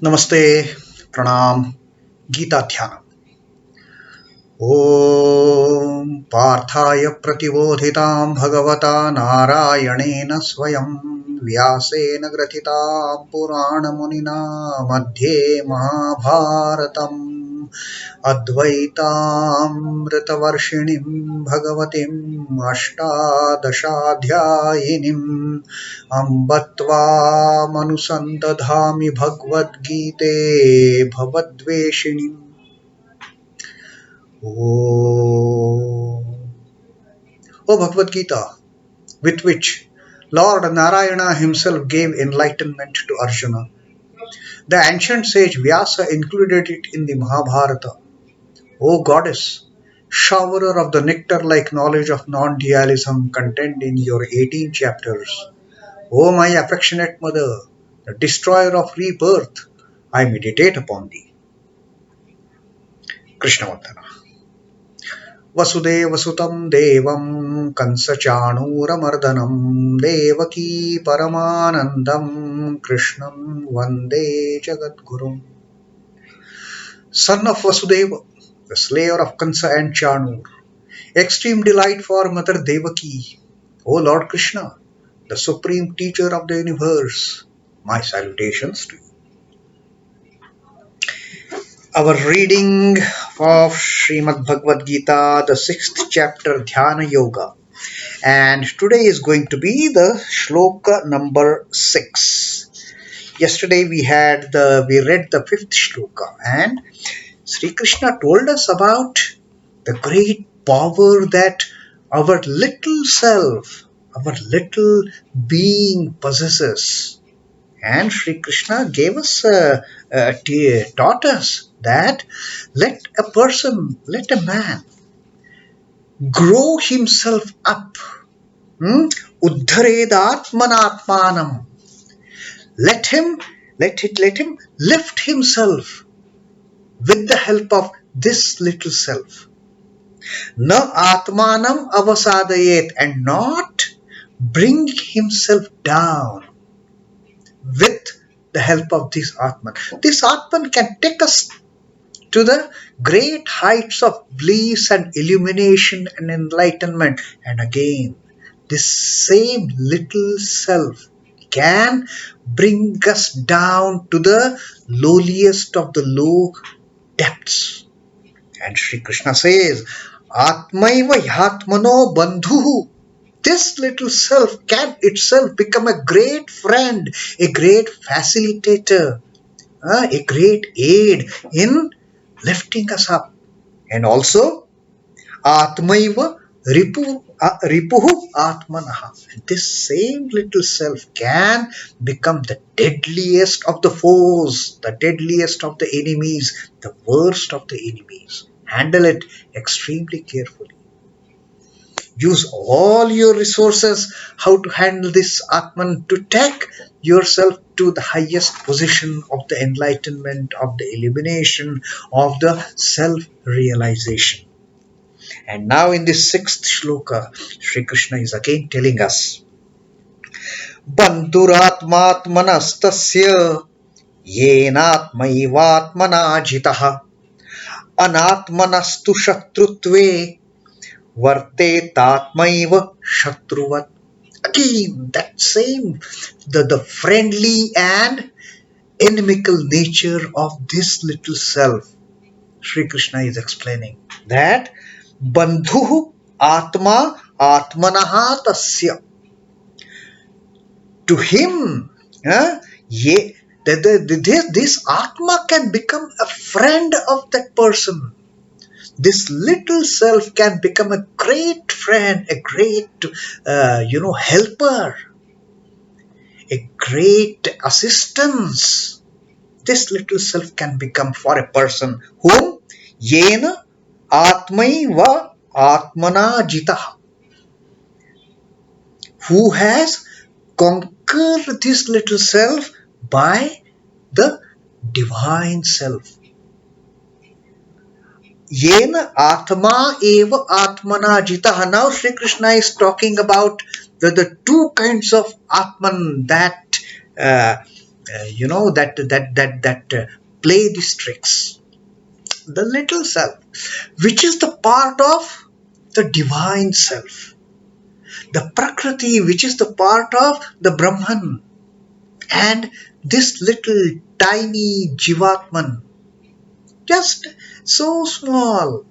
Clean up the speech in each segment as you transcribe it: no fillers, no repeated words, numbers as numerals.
Namaste, Pranam, Gita Dhyana. Om Parthaya Pratibodhitam Bhagavata Narayanena Swayam Vyasena Gratitam Purana Munina Madhye Mahabharatam Advaitam Ritavarshinim Bhagavatim Ashtadashadhyayinim Ambatva Manusandadhami Bhagavad Gite Bhavadveshinim. Oh, Bhagavad Gita, with which Lord Narayana himself gave enlightenment to Arjuna. The ancient sage Vyasa included it in the Mahabharata. O goddess, showerer of the nectar-like knowledge of non-dualism contained in your 18 chapters. O my affectionate mother, the destroyer of rebirth, I meditate upon thee. Krishna Vandana. Vasudevasutam devam kansachanuramardhanam devaki paramanandam krishnam vande jagadgurum. Son of Vasudeva, the slayer of Kansa and Chanur, extreme delight for Mother Devaki, O Lord Krishna, the supreme teacher of the universe, my salutations to you. Our reading of Srimad Bhagavad Gita, the 6th chapter, Dhyana Yoga. And today is going to be the Shloka number 6. Yesterday we read the 5th Shloka, and Sri Krishna told us about the great power that our little self, our little being possesses. And Sri Krishna gave us, taught us that let a man grow himself up. Ātmātmanam. Let him lift himself with the help of this little self. Na ātmanam avasadayet, and not bring himself down with the help of this Atman. This Atman can take us to the great heights of bliss and illumination and enlightenment. And again, this same little self can bring us down to the lowliest of the low depths. And Sri Krishna says, ātmāivātmanā bandhur. This little self can itself become a great friend, a great facilitator, a great aid in lifting us up. And also, ātmaiva ripuhu ātmanaha. This same little self can become the deadliest of the foes, the deadliest of the enemies, the worst of the enemies. Handle it extremely carefully. Use all your resources how to handle this Atman to take yourself to the highest position of the enlightenment, of the illumination, of the self-realization. And now in this 6th shloka, Sri Krishna is again telling us, bandhur ātmātmanas tasya yenātmaivātmanā jitaḥ anātmanas tu śhatrutve vartetātmaiva śhatru-vat. Again, that same, the friendly and inimical nature of this little self. Sri Krishna is explaining that bandhur ātmātmanas tasya. To him, this Atma can become a friend of that person. This little self can become a great friend, a great, helper, a great assistance. This little self can become for a person whom yenātmaivātmanā jitaḥ, who has conquered this little self by the divine self. yenātmaivātmanā jitaḥ. Now Sri Krishna is talking about the two kinds of Atman that play these tricks. The little self, which is the part of the divine self. The Prakriti, which is the part of the Brahman. And this little tiny Jivatman, just so small,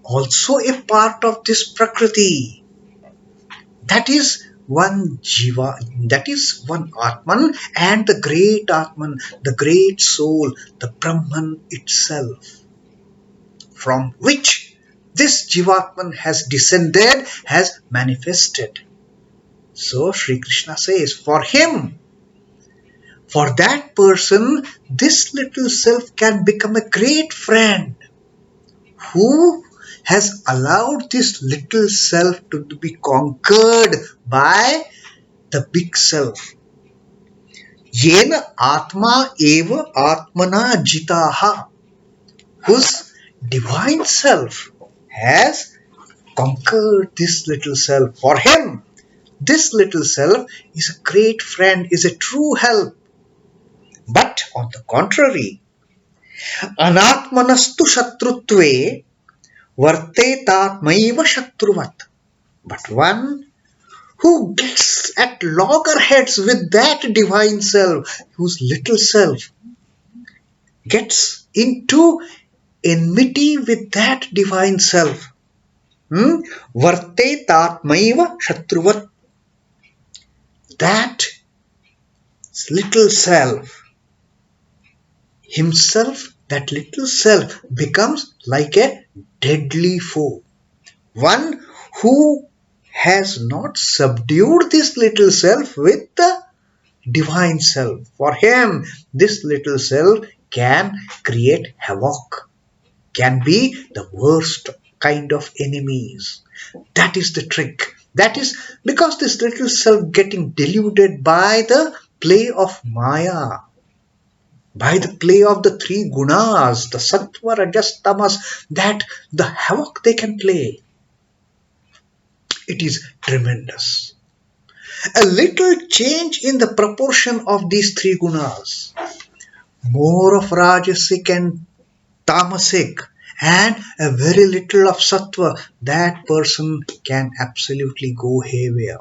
also a part of this Prakriti. That is one Jiva, that is one Atman, and the great Atman, the great soul, the Brahman itself, from which this Jivatman has descended, has manifested. So Sri Krishna says, for him, for that person, this little self can become a great friend. Who has allowed this little self to be conquered by the big self? yenātmaivātmanā jitaḥ, whose divine self has conquered this little self. For him, this little self is a great friend, is a true help. But on the contrary, anātmanas śhatrutve vartetātmaiva śhatru-vat. But one who gets at loggerheads with that divine self, whose little self gets into enmity with that divine self, vartetātmaiva śhatru-vat, that little self himself, that little self becomes like a deadly foe. One who has not subdued this little self with the divine self. For him, this little self can create havoc, can be the worst kind of enemies. That is the trick. That is because this little self getting deluded by the play of Maya, by the play of the three gunas, the sattva, rajas, tamas, that the havoc they can play. It is tremendous. A little change in the proportion of these three gunas, more of rajasic and tamasic, and a very little of sattva, that person can absolutely go haywire.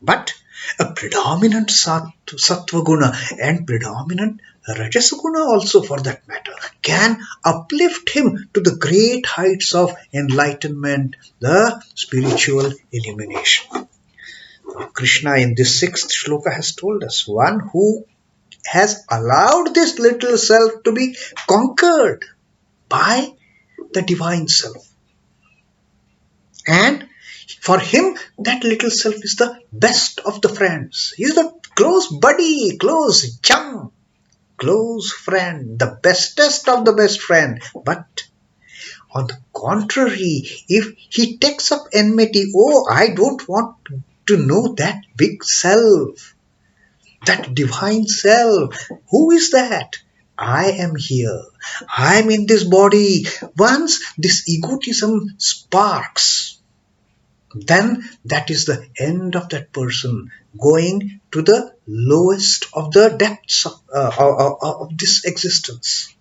But a predominant sattva guna and predominant rajasa guna also, for that matter, can uplift him to the great heights of enlightenment, the spiritual illumination. Krishna in this 6th shloka has told us, one who has allowed this little self to be conquered by the divine self. And for him, that little self is the best of the friends. He is the close buddy, close chum, close friend, the bestest of the best friend. But on the contrary, if he takes up enmity, oh, I don't want to know that big self, that divine self. Who is that? I am here. I am in this body. Once this egotism sparks, then that is the end of that person, going to the lowest of the depths of this existence.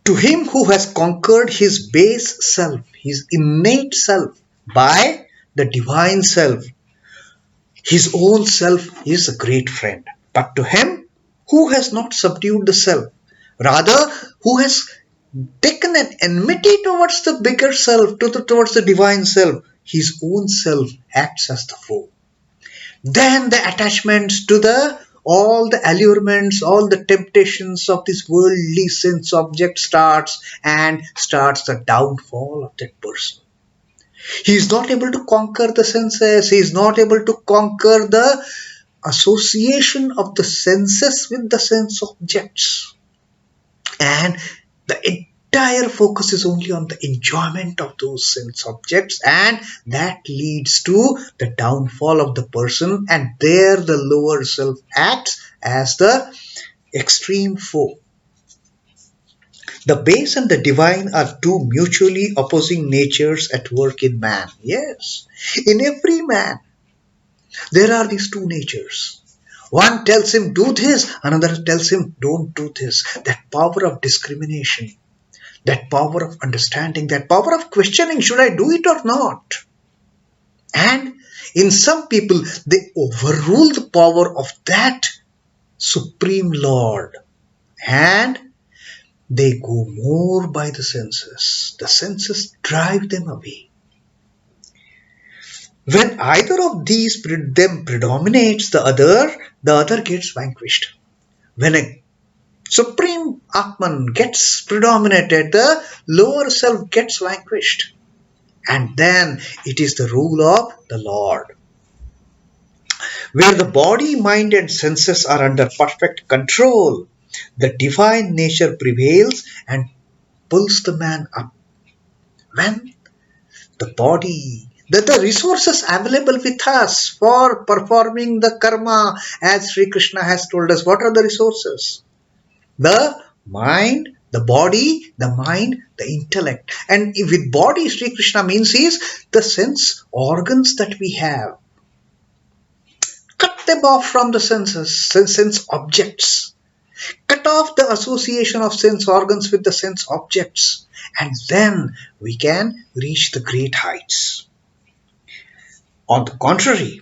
To him who has conquered his base self, his innate self, by the divine self, his own self is a great friend. But to him who has not subdued the self, rather who has taken an enmity towards the bigger self, towards the divine self, his own self acts as the foe. Then the attachments to all the allurements, all the temptations of this worldly sense object starts the downfall of that person. He is not able to conquer the senses. He is not able to conquer the association of the senses with the sense objects. And the entire focus is only on the enjoyment of those sense objects, and that leads to the downfall of the person, and there the lower self acts as the extreme foe. The base and the divine are two mutually opposing natures at work in man. Yes, in every man there are these two natures. One tells him do this, another tells him don't do this. That power of discrimination, that power of understanding, that power of questioning, should I do it or not? And in some people, they overrule the power of that Supreme Lord, and they go more by the senses. The senses drive them away. When either of these them predominates the other gets vanquished. When a Supreme Atman gets predominated, the lower self gets vanquished. And then it is the rule of the Lord. Where the body, mind and senses are under perfect control, the divine nature prevails and pulls the man up. When the body, the resources available with us for performing the karma, as Sri Krishna has told us, what are the resources? The mind, the body, the mind, the intellect. And with body, Sri Krishna means is the sense organs that we have. Cut them off from the senses, sense objects. Cut off the association of sense organs with the sense objects, and then we can reach the great heights. On the contrary,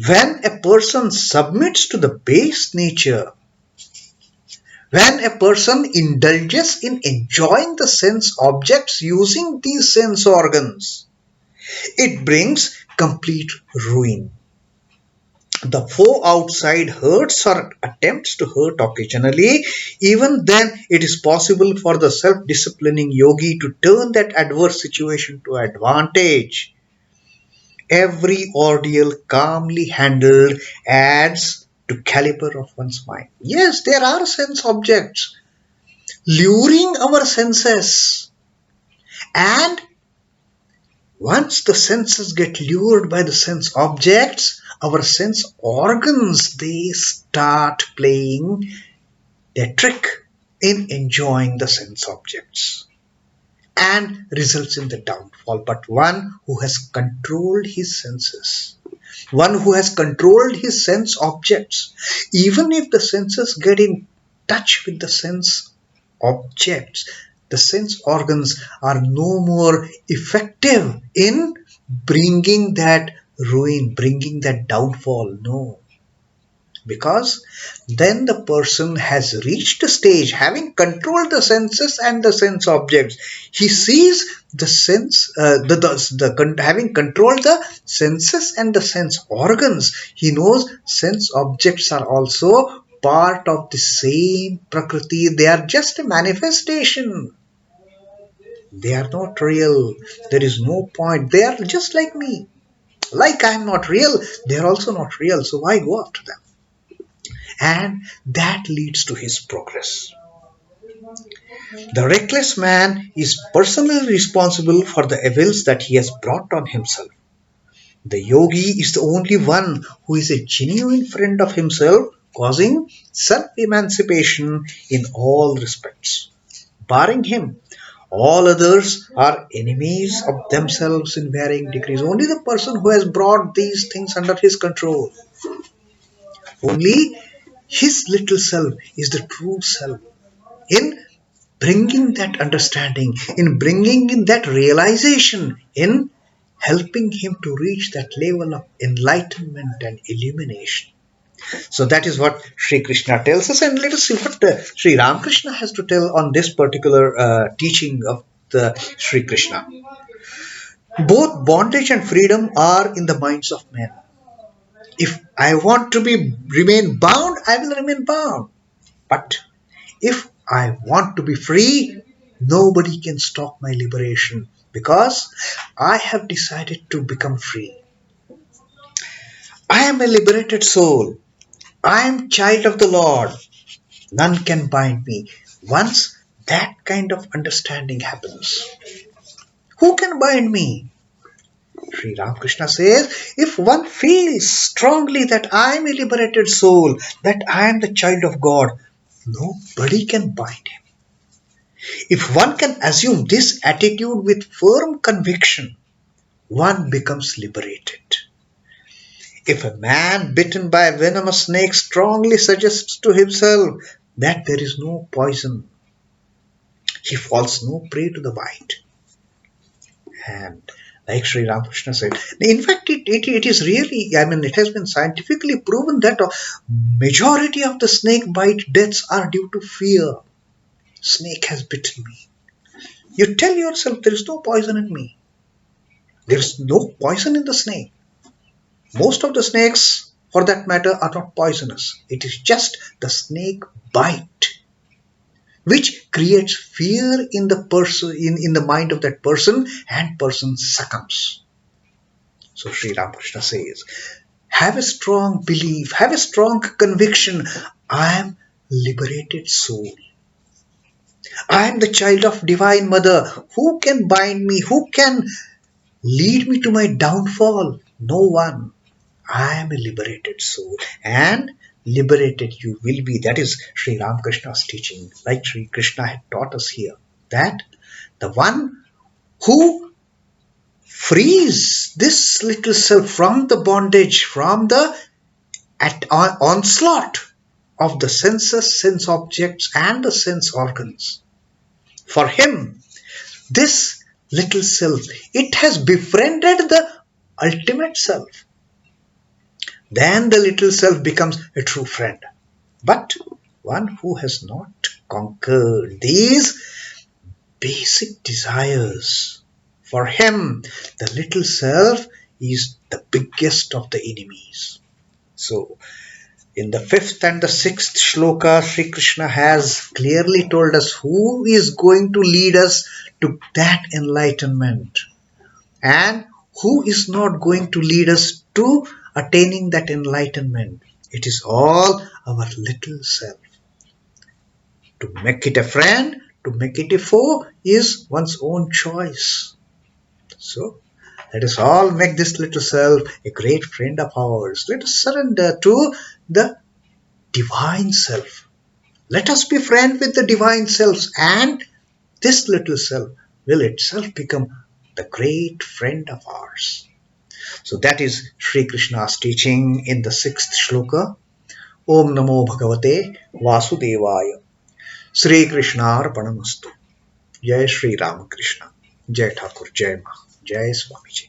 when a person submits to the base nature, when a person indulges in enjoying the sense objects using these sense organs, it brings complete ruin. The foe outside hurts or attempts to hurt occasionally. Even then, it is possible for the self-disciplining yogi to turn that adverse situation to advantage. Every ordeal calmly handled adds to caliber of one's mind. Yes, there are sense objects luring our senses, and once the senses get lured by the sense objects, our sense organs, they start playing their trick in enjoying the sense objects, and results in the downfall. But one who has controlled his senses, one who has controlled his sense objects, even if the senses get in touch with the sense objects, the sense organs are no more effective in bringing that ruin, bringing that downfall. No. Because then the person has reached a stage, having controlled the senses and the sense objects, he sees the sense, having controlled the senses and the sense organs, he knows sense objects are also part of the same Prakriti. They are just a manifestation. They are not real. There is no point. They are just like me. Like I am not real, they are also not real. So why go after them? And that leads to his progress. The reckless man is personally responsible for the evils that he has brought on himself. The yogi is the only one who is a genuine friend of himself, causing self-emancipation in all respects. Barring him, all others are enemies of themselves in varying degrees. Only the person who has brought these things under his control, only his little self is the true self. In bringing that understanding, in bringing in that realization, in helping him to reach that level of enlightenment and illumination. So that is what Sri Krishna tells us, and let us see what Sri Ramakrishna has to tell on this particular teaching of the Sri Krishna. Both bondage and freedom are in the minds of men. If I want to remain bound, I will remain bound. But if I want to be free, nobody can stop my liberation, because I have decided to become free. I am a liberated soul. I am child of the Lord. None can bind me. Once that kind of understanding happens, who can bind me? Sri Ramakrishna says, if one feels strongly that I am a liberated soul, that I am the child of God, nobody can bind him. If one can assume this attitude with firm conviction, one becomes liberated. If a man bitten by a venomous snake strongly suggests to himself that there is no poison, he falls no prey to the bite. And like Sri Ramakrishna said, in fact, it is really, it has been scientifically proven that a majority of the snake bite deaths are due to fear. Snake has bitten me. You tell yourself there is no poison in me. There is no poison in the snake. Most of the snakes, for that matter, are not poisonous. It is just the snake bite which creates fear in the person, in the mind of that person, and person succumbs. So Sri Ramakrishna says, have a strong belief, have a strong conviction. I am liberated soul. I am the child of Divine Mother. Who can bind me? Who can lead me to my downfall? No one. I am a liberated soul, and liberated you will be. That is Sri Ramakrishna's teaching, like Sri Krishna had taught us here, that the one who frees this little self from the bondage, from the onslaught of the senses, sense objects, and the sense organs. For him, this little self, it has befriended the ultimate self. Then the little self becomes a true friend. But one who has not conquered these basic desires, for him, the little self is the biggest of the enemies. So, in the 5th and the 6th shloka, Sri Krishna has clearly told us who is going to lead us to that enlightenment, and who is not going to lead us to attaining that enlightenment. It is all our little self. To make it a friend, to make it a foe is one's own choice. So, let us all make this little self a great friend of ours. Let us surrender to the divine self. Let us be friends with the divine selves, and this little self will itself become the great friend of ours. So that is Sri Krishna's teaching in the 6th shloka. Om Namo Bhagavate Vasudevaya. Sri Krishna Arpanamastu. Jai Sri Ramakrishna. Jai Thakur. Jai Ma. Jai Swami Ji.